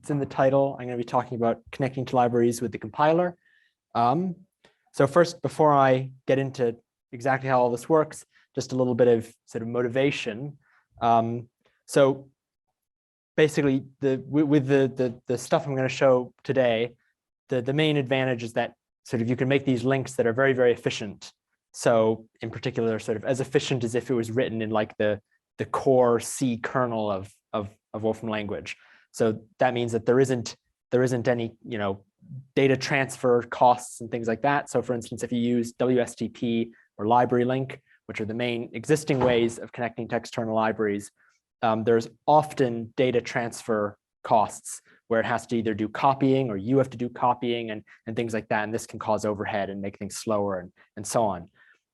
It's in the title. I'm going to be talking about connecting to libraries with the compiler. So first, before I get into exactly how all this works, just a little bit of sort of motivation. So basically, with the stuff I'm going to show today, the main advantage is that sort of you can make these links that are very, very efficient. So in particular, sort of as efficient as if it was written in like the core C kernel of Wolfram Language. So that means that there isn't any data transfer costs and things like that. So for instance, if you use WSTP or LibraryLink, which are the main existing ways of connecting to external libraries, there's often data transfer costs where it has to either do copying or you have to do copying and things like that. And this can cause overhead and make things slower and so on.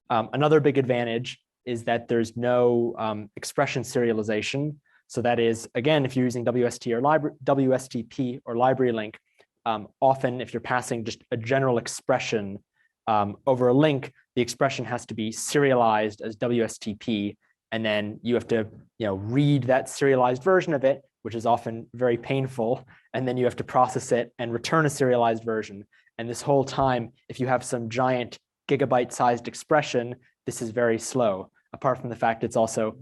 Another big advantage is that there's no expression serialization. So that is, again, if you're using WSTP or LibraryLink, often if you're passing just a general expression over a link, the expression has to be serialized as WSTP, and then you have to read that serialized version of it, which is often very painful, and then you have to process it and return a serialized version. And this whole time, if you have some giant gigabyte-sized expression, this is very slow, apart from the fact it's also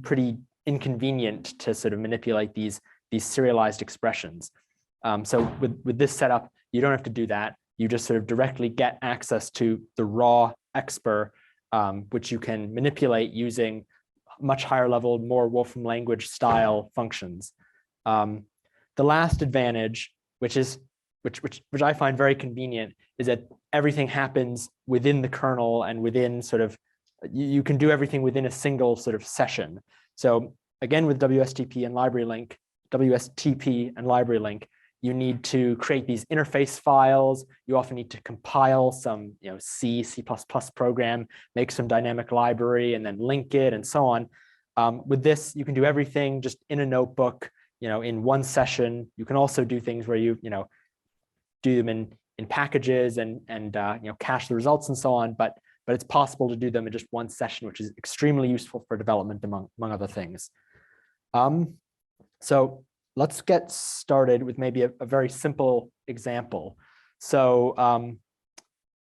pretty inconvenient to sort of manipulate these serialized expressions. So with this setup, you don't have to do that. You just sort of directly get access to the raw exper, which you can manipulate using much higher level, more Wolfram language style functions. The last advantage, which I find very convenient, is that everything happens within the kernel and within sort of, you can do everything within a single sort of session. So again, with WSTP and LibraryLink, you need to create these interface files. You often need to compile some C++ program, make some dynamic library, and then link it and so on. With this, you can do everything just in a notebook, in one session. You can also do things where you do them in packages and cache the results and so on. But it's possible to do them in just one session, which is extremely useful for development among other things. So let's get started with maybe a very simple example. So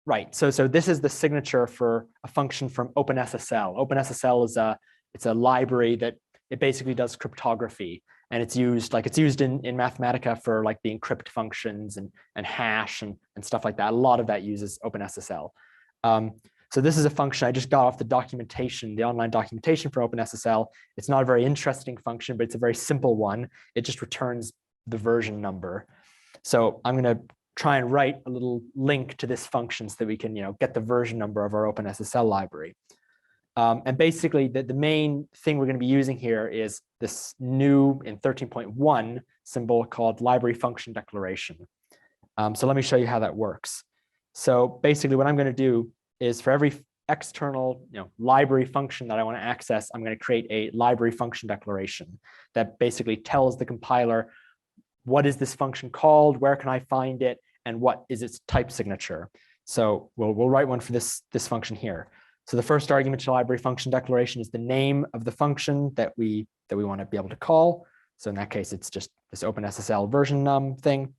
right, so this is the signature for a function from OpenSSL. OpenSSL is it's a library that it basically does cryptography, and it's used in Mathematica for like the encrypt functions and hash and stuff like that. A lot of that uses OpenSSL. So this is a function I just got off the documentation, the online documentation for OpenSSL. It's not a very interesting function, but it's a very simple one. It just returns the version number. So I'm going to try and write a little link to this function so that we can get the version number of our OpenSSL library. And basically, the main thing we're going to be using here is this new, in 13.1, symbol called LibraryFunctionDeclaration. So let me show you how that works. So basically, what I'm going to do is for every external library function that I want to access, I'm going to create a library function declaration that basically tells the compiler what is this function called, where can I find it, and what is its type signature. So we'll write one for this function here. So the first argument to library function declaration is the name of the function that we want to be able to call. So in that case, it's just this OpenSSL version num thing.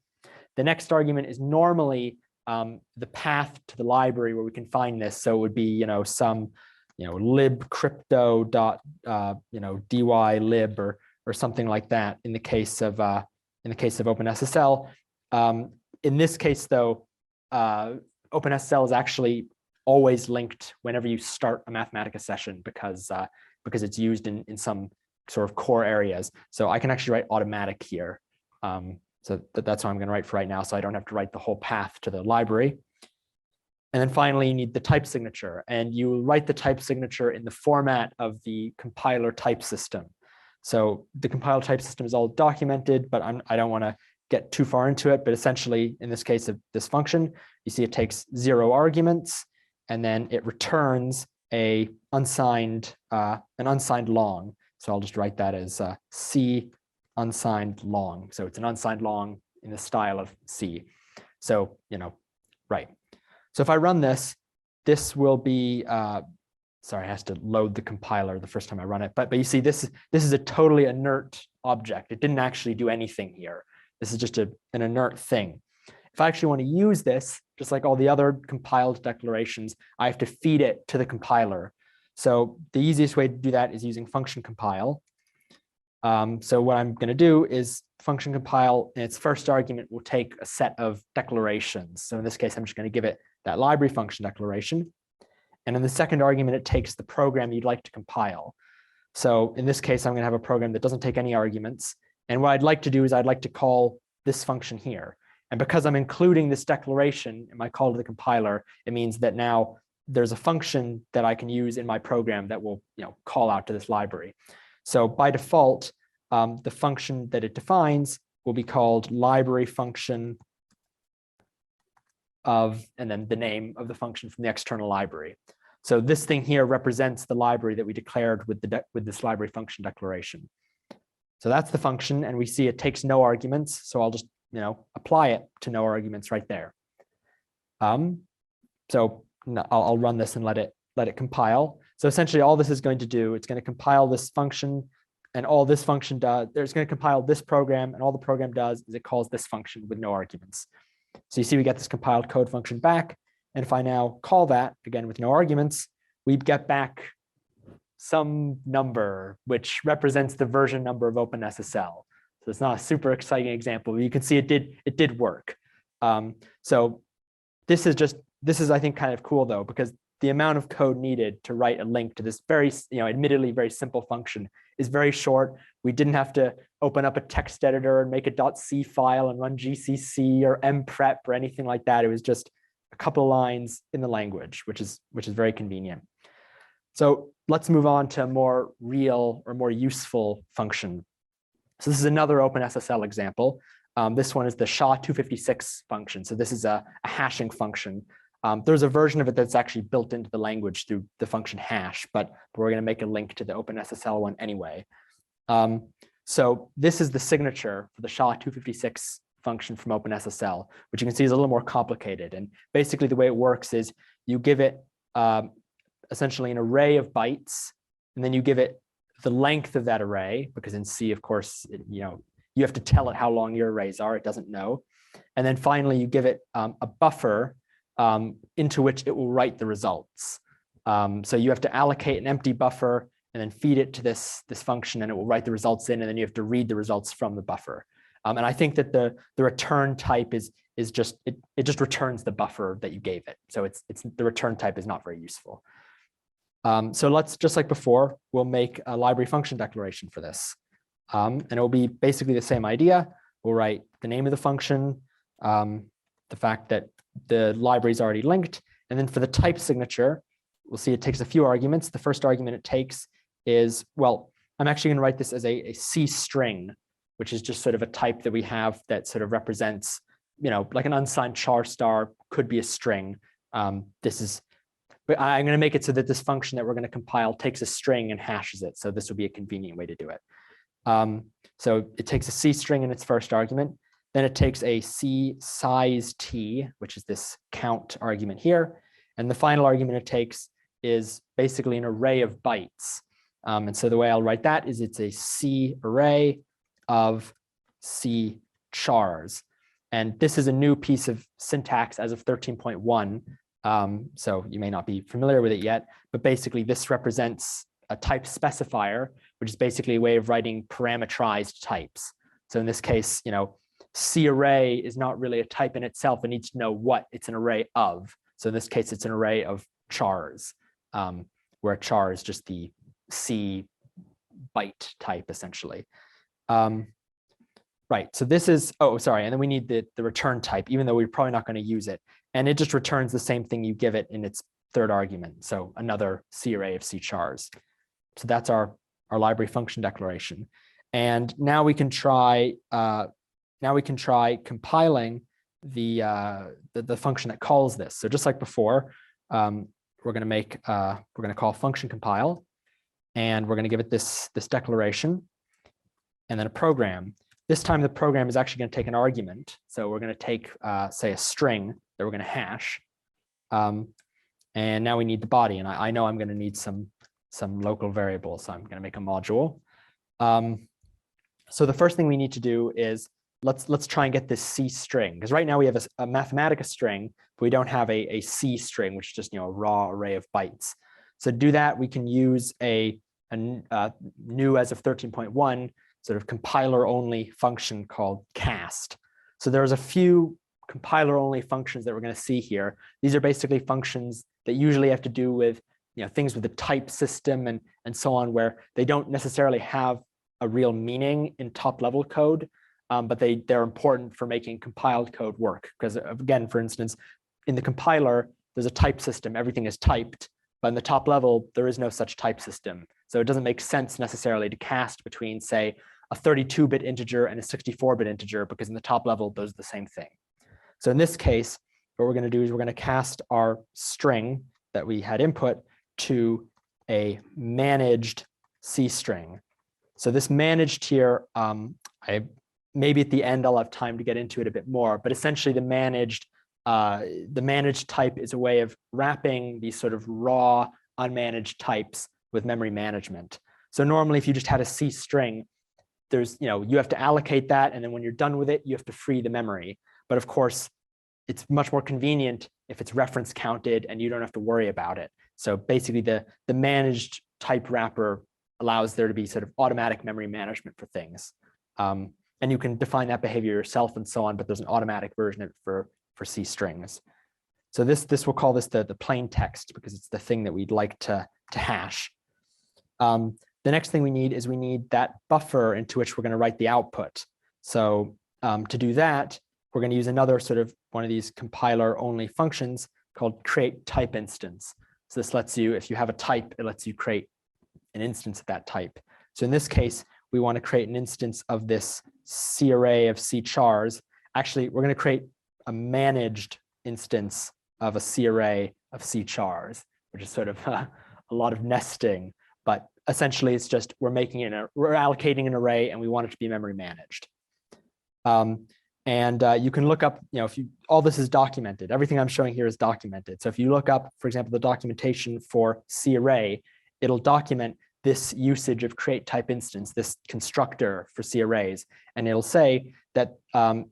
The next argument is normally the path to the library where we can find this. So it would be some libcrypto.dylib or something like that in the case of OpenSSL. In this case, though, OpenSSL is actually always linked whenever you start a Mathematica session because it's used in some sort of core areas. So I can actually write automatic here. So that's what I'm going to write for right now, so I don't have to write the whole path to the library. And then finally, you need the type signature, and you write the type signature in the format of the compiler type system. So the compiler type system is all documented, but I don't want to get too far into it. But essentially, in this case of this function, you see it takes 0 arguments, and then it returns an unsigned long. So I'll just write that as C unsigned long. So it's an unsigned long in the style of C. So, right. So if I run this, this will be, sorry, it has to load the compiler the first time I run it. But you see, this is a totally inert object. It didn't actually do anything here. This is just an inert thing. If I actually want to use this, just like all the other compiled declarations, I have to feed it to the compiler. So the easiest way to do that is using function compile. So what I'm going to do is function compile, and its first argument will take a set of declarations. So in this case, I'm just going to give it that library function declaration. And in the second argument, it takes the program you'd like to compile. So in this case, I'm going to have a program that doesn't take any arguments. And what I'd like to do is I'd like to call this function here. And because I'm including this declaration in my call to the compiler, it means that now there's a function that I can use in my program that will, call out to this library. So by default, the function that it defines will be called library function of, and then the name of the function from the external library. So this thing here represents the library that we declared with this library function declaration. So that's the function, and we see it takes no arguments. So I'll just apply it to no arguments right there. So I'll run this and let it compile. So essentially, all this is going to do, it's going to compile this function, and all this function does, there's going to compile this program, and all the program does is it calls this function with no arguments. So you see we get this compiled code function back. And if I now call that, again, with no arguments, we get back some number, which represents the version number of OpenSSL. So it's not a super exciting example, but you can see it did work. So this is, I think, kind of cool, though, because the amount of code needed to write a link to this very, admittedly very simple function is very short. We didn't have to open up a text editor and make a .c file and run GCC or mprep or anything like that. It was just a couple of lines in the language, which is very convenient. So let's move on to a more real or more useful function. So this is another OpenSSL example. This one is the SHA-256 function. So this is a hashing function. There's a version of it that's actually built into the language through the function hash, but we're going to make a link to the OpenSSL one anyway. So this is the signature for the SHA-256 function from OpenSSL, which you can see is a little more complicated. And basically the way it works is you give it essentially an array of bytes, and then you give it the length of that array, because in C, of course, you have to tell it how long your arrays are. It doesn't know. And then finally, you give it a buffer into which it will write the results. So you have to allocate an empty buffer and then feed it to this function, and it will write the results in, and then you have to read the results from the buffer. And I think that the return type is just it just returns the buffer that you gave it. So the return type is not very useful. So let's, just like before, we'll make a library function declaration for this. And it will be basically the same idea. We'll write the name of the function, the fact that the library is already linked. And then for the type signature, we'll see it takes a few arguments. The first argument it takes is, well, I'm actually going to write this as a C string, which is just sort of a type that we have that sort of represents, like an unsigned char star could be a string. But I'm going to make it so that this function that we're going to compile takes a string and hashes it. So this would be a convenient way to do it. So it takes a C string in its first argument. Then it takes a C size t, which is this count argument here. And the final argument it takes is basically an array of bytes. And so the way I'll write that is it's a C array of C chars. And this is a new piece of syntax as of 13.1. So you may not be familiar with it yet, but basically this represents a type specifier, which is basically a way of writing parameterized types. So in this case, C array is not really a type in itself. It needs to know what it's an array of. So in this case, it's an array of chars, where char is just the C byte type, essentially. Right, so this is, and then we need the return type, even though we're probably not going to use it. And it just returns the same thing you give it in its third argument. So another C array of C chars. So that's our library function declaration. And now we can try compiling the function that calls this. So just like before, we're going to call function compile, and we're going to give it this declaration, and then a program. This time the program is actually going to take an argument. So we're going to take, say, a string that we're going to hash. And now we need the body. And I know I'm going to need some local variables. So I'm going to make a module. So the first thing we need to do is let's try and get this C string, because right now we have a Mathematica string, but we don't have a C string, which is just a raw array of bytes. So to do that, we can use a new as of 13.1 sort of compiler-only function called cast. So there's a few compiler-only functions that we're going to see here. These are basically functions that usually have to do with things with the type system and so on, where they don't necessarily have a real meaning in top-level code, but they're important for making compiled code work. Because again, for instance, in the compiler, there's a type system, everything is typed, but in the top level, there is no such type system. So it doesn't make sense necessarily to cast between, say, a 32-bit integer and a 64-bit integer, because in the top level, those are the same thing. So in this case, what we're going to do is we're going to cast our string that we had input to a managed C string. So this managed here, maybe at the end I'll have time to get into it a bit more, but essentially the managed type is a way of wrapping these sort of raw unmanaged types with memory management. So normally if you just had a C string, there's you have to allocate that, and then when you're done with it, you have to free the memory. But of course, it's much more convenient if it's reference counted and you don't have to worry about it. So basically the managed type wrapper allows there to be sort of automatic memory management for things. And you can define that behavior yourself and so on, but there's an automatic version of it for C strings. So this we'll call this the plain text, because it's the thing that we'd like to hash. The next thing we need that buffer into which we're going to write the output. So to do that, we're going to use another sort of one of these compiler-only functions called CreateTypeInstance. So this lets you, if you have a type, it lets you create an instance of that type. So in this case, we want to create an instance of this C array of C chars. Actually, we're going to create a managed instance of a C array of C chars, which is sort of a lot of nesting. But essentially, it's just we're allocating an array, and we want it to be memory managed. You can look up, all this is documented. Everything I'm showing here is documented. So if you look up, for example, the documentation for C array, it'll document this usage of CreateTypeInstance, this constructor for C arrays. And it'll say that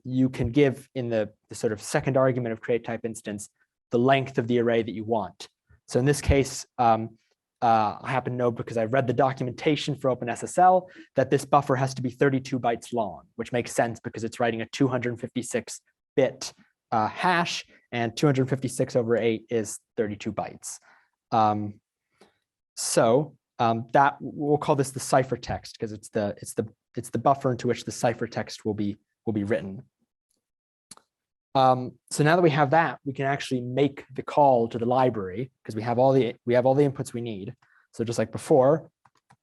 you can give in the sort of second argument of CreateTypeInstance the length of the array that you want. So in this case, I happen to know, because I've read the documentation for OpenSSL, that this buffer has to be 32 bytes long, which makes sense because it's writing a 256-bit hash, and 256 over 8 is 32 bytes. That we'll call this the ciphertext, because it's the buffer into which the ciphertext will be written. So now that we have that, we can actually make the call to the library, because we have all the inputs we need. So just like before,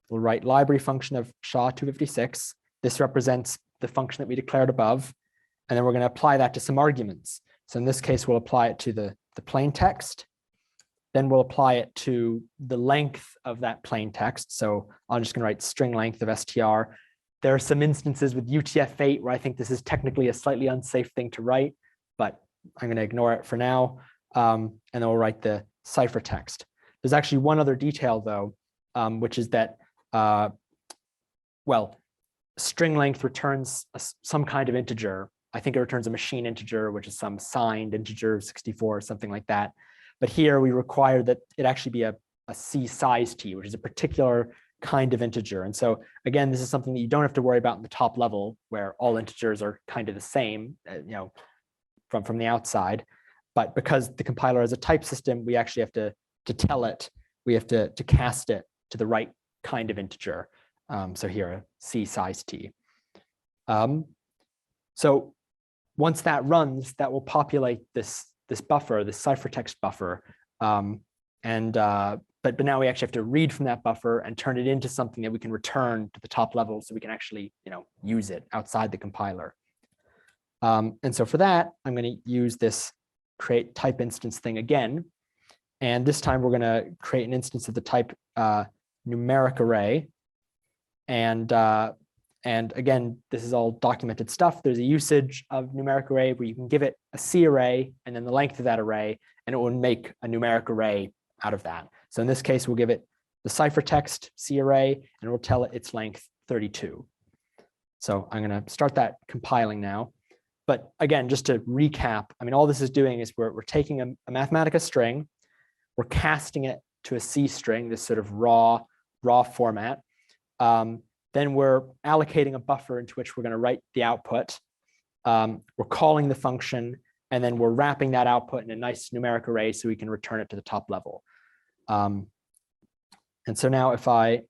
we'll write library function of SHA-256. This represents the function that we declared above, and then we're going to apply that to some arguments. So in this case, we'll apply it to the plain text. Then we'll apply it to the length of that plain text. So I'm just going to write string length of str. There are some instances with UTF-8 where I think this is technically a slightly unsafe thing to write, but I'm going to ignore it for now. And then we'll write the ciphertext. There's actually one other detail, though, which is that, string length returns some kind of integer. I think it returns a machine integer, which is some signed integer, 64 or something like that. But here we require that it actually be a C size t, which is a particular kind of integer. And so again, this is something that you don't have to worry about in the top level, where all integers are kind of the same, from the outside. But because the compiler has a type system, we actually have to tell it, we have to cast it to the right kind of integer. So here, a C size t. So once that runs, that will populate this buffer, this ciphertext buffer. But now we actually have to read from that buffer and turn it into something that we can return to the top level, so we can actually use it outside the compiler. And so for that, I'm going to use this create type instance thing again. And this time we're going to create an instance of the type numeric array. And again, this is all documented stuff. There's a usage of numeric array where you can give it a C array and then the length of that array, and it will make a numeric array out of that. So in this case, we'll give it the ciphertext C array, and we'll tell it its length 32. So I'm going to start that compiling now. But again, just to recap, I mean, all this is doing is we're taking a Mathematica string, we're casting it to a C string, this sort of raw format. Then we're allocating a buffer into which we're going to write the output. We're calling the function, and then we're wrapping that output in a nice numeric array so we can return it to the top level. And so now if I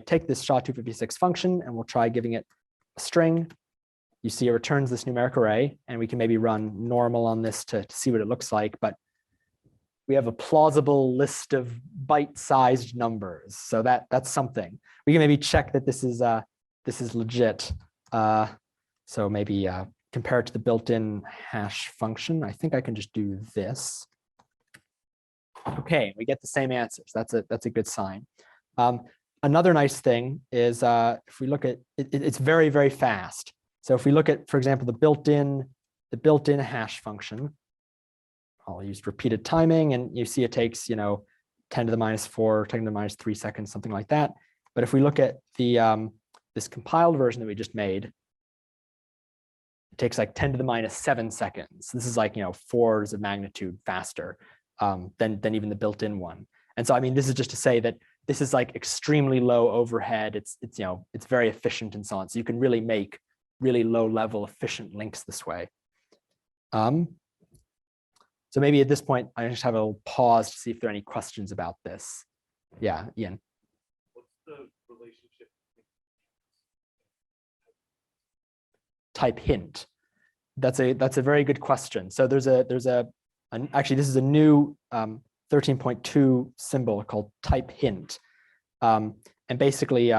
take this SHA-256 function and we'll try giving it a string, you see it returns this numeric array, and we can maybe run normal on this to see what it looks like. But we have a plausible list of bite-sized numbers, so that's something. We can maybe check that this is legit. So maybe compare it to the built-in hash function. I think I can just do this. Okay, we get the same answers. That's a good sign. Another nice thing is if we look at it's very, very fast. So if we look at, for example, the built-in hash function, I'll use repeated timing, and you see it takes 10 to the minus 4, 10 to the minus 3 seconds, something like that. But if we look at the this compiled version that we just made, it takes like 10 to the minus 7 seconds. This is like 4s of magnitude faster than even the built-in one. And so I mean, this is just to say that this is like extremely low overhead. It's very efficient and so on. So you can really make really low level efficient links this way. So maybe at this point, I just have a little pause to see if there are any questions about this. Yeah, Ian. What's the relationship? Type hint. That's a very good question. So actually this is a new 13.2 symbol called type hint, and basically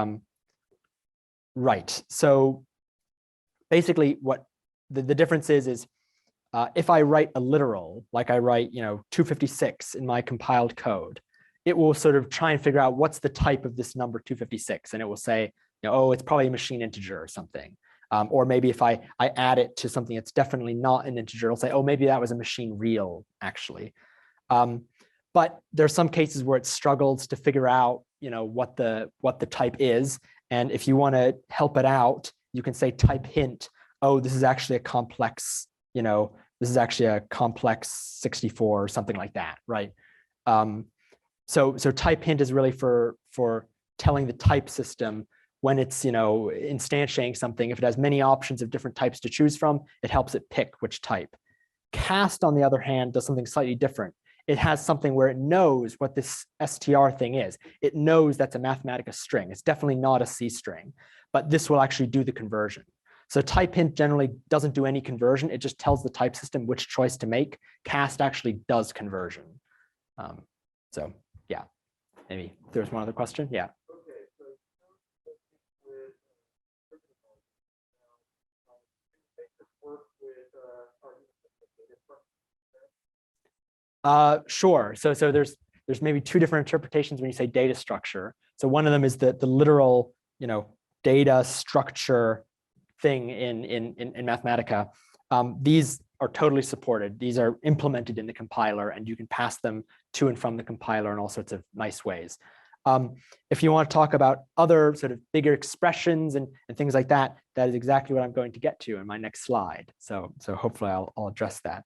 right. So basically what the difference is if I write a literal, like I write 256 in my compiled code, it will sort of try and figure out what's the type of this number 256, and it will say, oh, it's probably a machine integer or something. Or maybe if I add it to something that's definitely not an integer, it'll say, oh, maybe that was a machine real, actually. But there are some cases where it struggles to figure out, what the type is. And if you want to help it out, you can say type hint, oh, this is actually a complex, this is actually a complex 64 or something like that, right? So type hint is really for telling the type system when it's instantiating something. If it has many options of different types to choose from, it helps it pick which type. Cast, on the other hand, does something slightly different. It has something where it knows what this str thing is. It knows that's a Mathematica string. It's definitely not a C string, but this will actually do the conversion. So type hint generally doesn't do any conversion. It just tells the type system which choice to make. Cast actually does conversion. So yeah, maybe there's one other question. Yeah. Sure. So there's maybe two different interpretations when you say data structure. So one of them is the literal, data structure thing in Mathematica. These are totally supported. These are implemented in the compiler, and you can pass them to and from the compiler in all sorts of nice ways. If you want to talk about other sort of bigger expressions and things like that, that is exactly what I'm going to get to in my next slide. So hopefully I'll address that.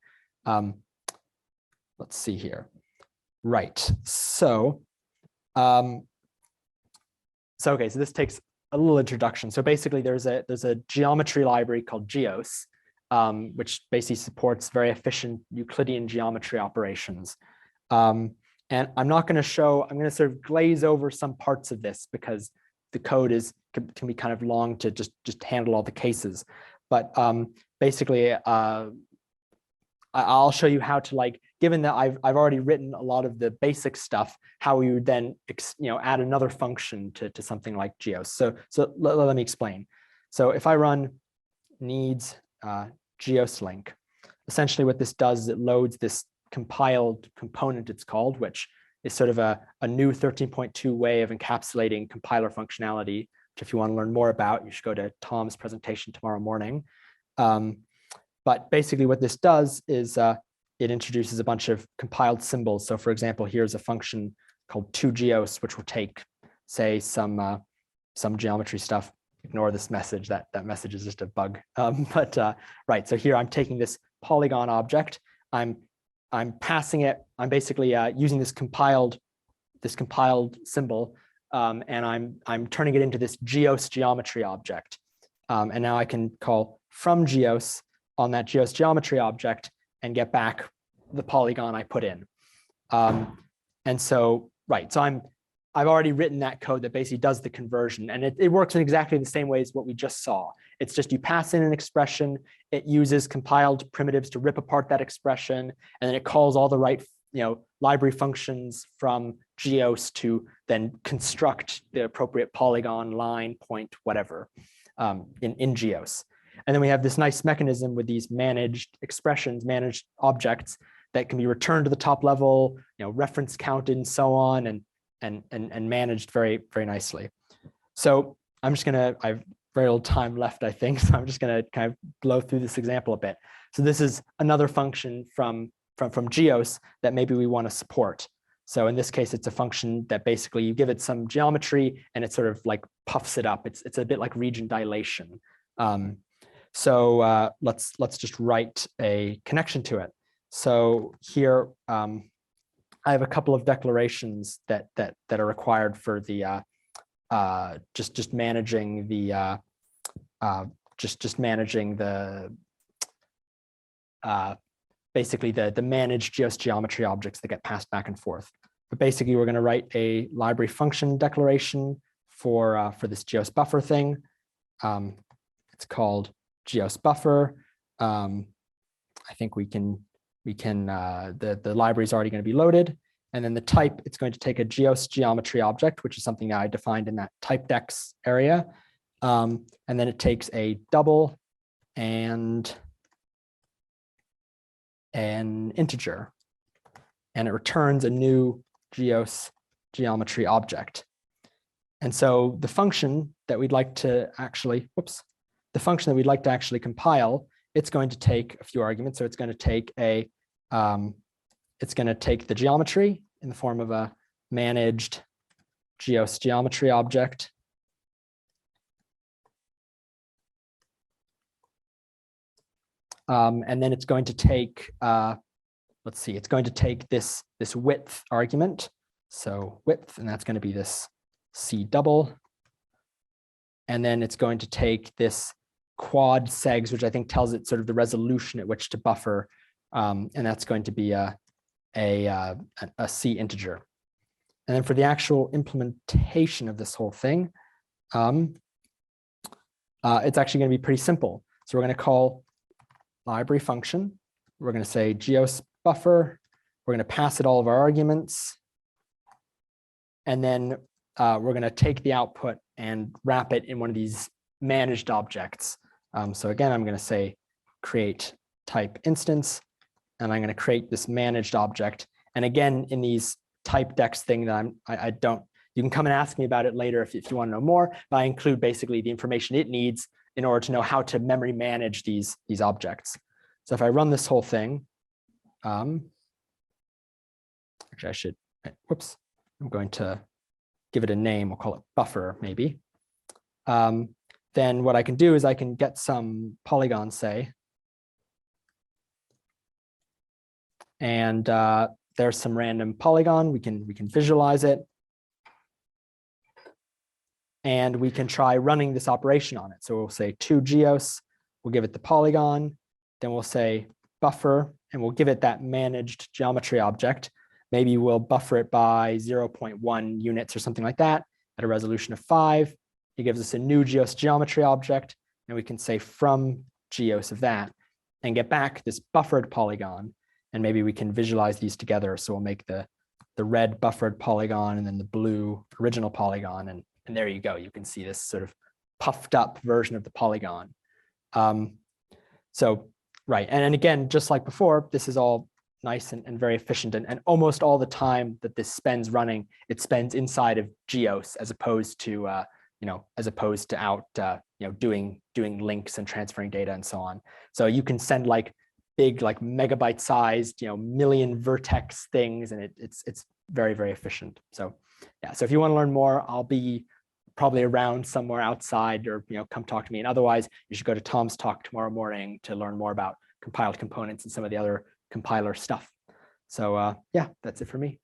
Let's see here. Right. So, okay. So this takes a little introduction. So basically, there's a geometry library called GEOS, which basically supports very efficient Euclidean geometry operations. And I'm not going to show. I'm going to sort of glaze over some parts of this because the code can be kind of long to just handle all the cases. But basically, I'll show you how to, given that I've already written a lot of the basic stuff, how we would then add another function to something like GEOS. So let me explain. So if I run needs GEOS link, essentially what this does is it loads this compiled component, it's called, which is sort of a new 13.2 way of encapsulating compiler functionality, which if you want to learn more about, you should go to Tom's presentation tomorrow morning. But basically what this does is it introduces a bunch of compiled symbols. So for example, here's a function called toGeos, which will take, say, some geometry stuff. ignore this message. That message is just a bug. Right, so here I'm taking this polygon object. I'm passing it. I'm basically using this compiled symbol, and I'm turning it into this GEOS geometry object. And now I can call from GEOS on that GEOS geometry object and get back the polygon I put in. And so, right, so I've already written that code that basically does the conversion, and it works in exactly the same way as what we just saw. It's just you pass in an expression, it uses compiled primitives to rip apart that expression, and then it calls all the right library functions from GEOS to then construct the appropriate polygon, line, point, whatever in GEOS. And then we have this nice mechanism with these managed expressions, managed objects that can be returned to the top level, reference counted and so on, and managed very, very nicely. So I'm just gonna, I have very little time left, I think, so I'm just gonna kind of blow through this example a bit. So this is another function from GEOS that maybe we want to support. So in this case, it's a function that basically you give it some geometry and it sort of like puffs it up. It's a bit like region dilation. So let's just write a connection to it. So here I have a couple of declarations that are required for the just managing the basically the managed GEOS geometry objects that get passed back and forth. But basically, we're going to write a library function declaration for this GEOS buffer thing. It's called GEOS buffer. I think the library is already going to be loaded. And then the type, it's going to take a GEOS geometry object, which is something that I defined in that typedex area. And then it takes a double and an integer, and it returns a new GEOS geometry object. And so the function that we'd like to actually, compile, it's going to take a few arguments. So it's going to take the geometry in the form of a managed GEOS geometry object. And then it's going to take, it's going to take this width argument. So width, and that's going to be this C double. And then it's going to take this quad segs, which I think tells it sort of the resolution at which to buffer. And that's going to be a C integer. And then for the actual implementation of this whole thing, it's actually going to be pretty simple. So we're going to call library function. We're going to say GEOS buffer. We're going to pass it all of our arguments. And then we're going to take the output and wrap it in one of these managed objects. So again, I'm going to say CreateTypeInstance, and I'm going to create this managed object. And again, in these typedex thing that you can come and ask me about it later if you want to know more, but I include basically the information it needs in order to know how to memory manage these objects. So if I run this whole thing, actually I should, whoops, I'm going to give it a name. We'll call it buffer maybe. Then what I can do is I can get some polygons, say, and there's some random polygon. We can visualize it, and we can try running this operation on it. So we'll say to GEOS, we'll give it the polygon, then we'll say buffer, and we'll give it that managed geometry object. Maybe we'll buffer it by 0.1 units or something like that at a resolution of 5. It gives us a new GEOS geometry object, and we can say from GEOS of that and get back this buffered polygon. And maybe we can visualize these together. So we'll make the red buffered polygon and then the blue original polygon. And there you go. You can see this sort of puffed up version of the polygon. So, right. And again, just like before, this is all nice and very efficient. And almost all the time that this spends running, it spends inside of GEOS as opposed to, out, doing links and transferring data and so on. So you can send like big, like megabyte sized, million vertex things, and it's very, very efficient. So yeah, so if you want to learn more, I'll be probably around somewhere outside, or come talk to me. And otherwise, you should go to Tom's talk tomorrow morning to learn more about compiled components and some of the other compiler stuff. So yeah, that's it for me.